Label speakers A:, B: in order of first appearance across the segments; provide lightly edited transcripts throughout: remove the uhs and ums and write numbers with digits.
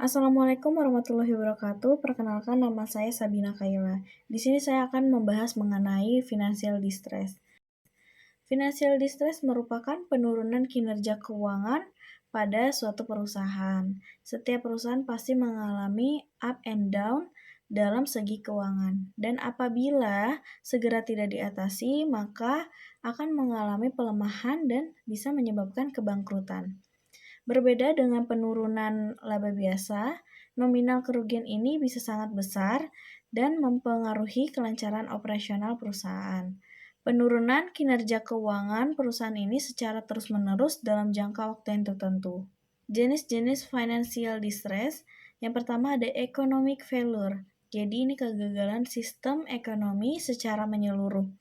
A: Assalamualaikum warahmatullahi wabarakatuh. Perkenalkan nama saya Sabina Kaila. Di sini saya akan membahas mengenai financial distress. Financial distress merupakan penurunan kinerja keuangan pada suatu perusahaan. Setiap perusahaan pasti mengalami up and down dalam segi keuangan. Dan apabila segera tidak diatasi, maka akan mengalami pelemahan dan bisa menyebabkan kebangkrutan. Berbeda dengan penurunan laba biasa, nominal kerugian ini bisa sangat besar dan mempengaruhi kelancaran operasional perusahaan. Penurunan kinerja keuangan perusahaan ini secara terus-menerus dalam jangka waktu yang tertentu. Jenis-jenis financial distress, yang pertama ada economic failure. Jadi ini kegagalan sistem ekonomi secara menyeluruh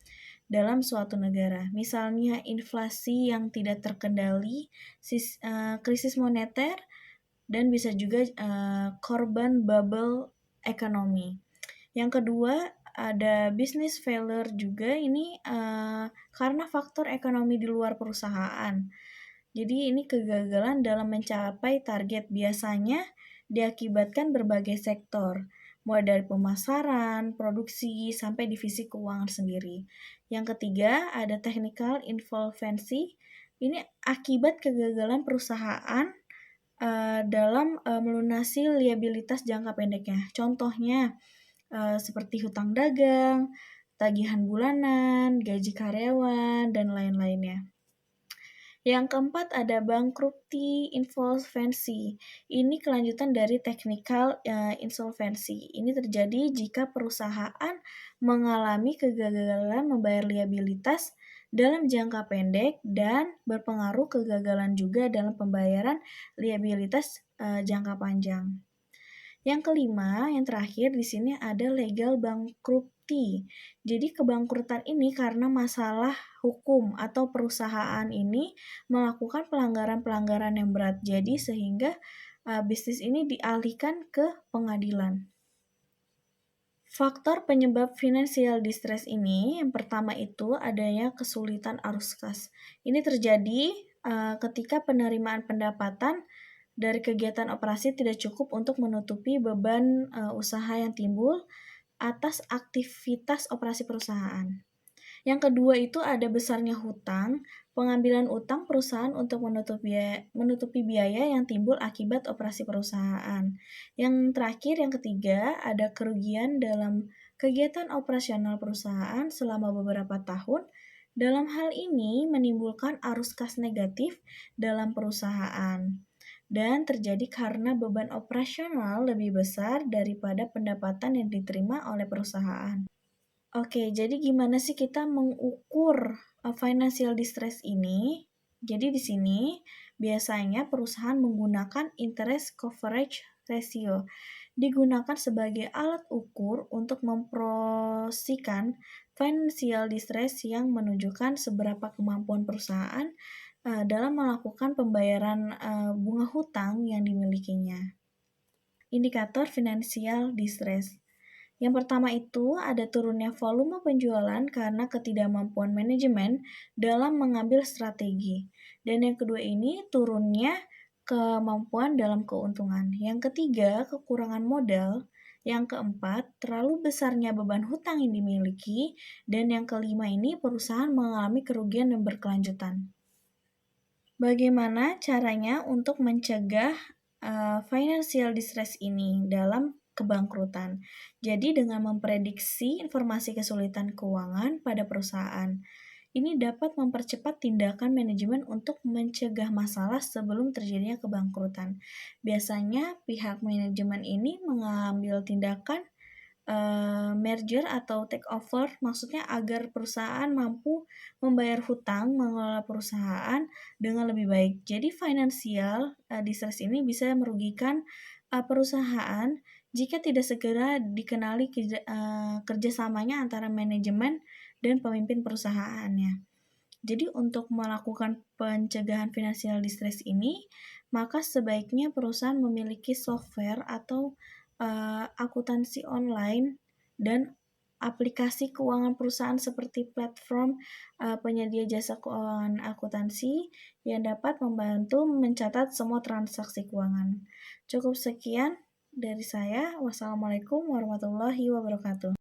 A: dalam suatu negara. Misalnya inflasi yang tidak terkendali, krisis moneter, dan bisa juga korban bubble ekonomi. Yang kedua ada business failure juga, ini karena faktor ekonomi di luar perusahaan. Jadi ini kegagalan dalam mencapai target, biasanya diakibatkan berbagai sektor, mulai dari pemasaran, produksi, sampai divisi keuangan sendiri. Yang ketiga ada technical insolvency, ini akibat kegagalan perusahaan dalam melunasi liabilitas jangka pendeknya. Contohnya seperti hutang dagang, tagihan bulanan, gaji karyawan, dan lain-lainnya. Yang keempat ada bankruptcy insolvency. Ini kelanjutan dari technical insolvency. Ini terjadi jika perusahaan mengalami kegagalan membayar liabilitas dalam jangka pendek dan berpengaruh kegagalan juga dalam pembayaran liabilitas jangka panjang. Yang kelima, yang terakhir di sini ada legal bankruptcy. Jadi kebangkrutan ini karena masalah hukum atau perusahaan ini melakukan pelanggaran-pelanggaran yang berat. Jadi sehingga bisnis ini dialihkan ke pengadilan. Faktor penyebab financial distress ini, yang pertama itu adanya kesulitan arus kas. Ini terjadi ketika penerimaan pendapatan dari kegiatan operasi tidak cukup untuk menutupi beban usaha yang timbul atas aktivitas operasi perusahaan. Yang kedua itu ada besarnya hutang, pengambilan utang perusahaan untuk menutupi biaya yang timbul akibat operasi perusahaan. Yang terakhir, yang ketiga, ada kerugian dalam kegiatan operasional perusahaan selama beberapa tahun. Dalam hal ini menimbulkan arus kas negatif dalam perusahaan dan terjadi karena beban operasional lebih besar daripada pendapatan yang diterima oleh perusahaan. Oke, jadi gimana sih kita mengukur financial distress ini? Jadi di sini biasanya perusahaan menggunakan interest coverage ratio. Digunakan sebagai alat ukur untuk memprosikan financial distress yang menunjukkan seberapa kemampuan perusahaan dalam melakukan pembayaran bunga hutang yang dimilikinya. Indikator financial distress. Yang pertama itu ada turunnya volume penjualan karena ketidakmampuan manajemen dalam mengambil strategi. Dan yang kedua ini turunnya kemampuan dalam keuntungan. Yang ketiga, kekurangan modal. Yang keempat, terlalu besarnya beban hutang yang dimiliki. Dan yang kelima ini, perusahaan mengalami kerugian yang berkelanjutan. Bagaimana caranya untuk mencegah financial distress ini dalam kebangkrutan? Jadi dengan memprediksi informasi kesulitan keuangan pada perusahaan, ini dapat mempercepat tindakan manajemen untuk mencegah masalah sebelum terjadinya kebangkrutan. Biasanya pihak manajemen ini mengambil tindakan merger atau take over, maksudnya agar perusahaan mampu membayar hutang, mengelola perusahaan dengan lebih baik. Jadi financial distress ini bisa merugikan perusahaan jika tidak segera dikenali kerjasamanya antara manajemen dan pemimpin perusahaannya. Jadi untuk melakukan pencegahan financial distress ini, maka sebaiknya perusahaan memiliki software atau akuntansi online dan aplikasi keuangan perusahaan seperti platform penyedia jasa keuangan akuntansi yang dapat membantu mencatat semua transaksi keuangan. Cukup sekian dari saya. Wassalamualaikum warahmatullahi wabarakatuh.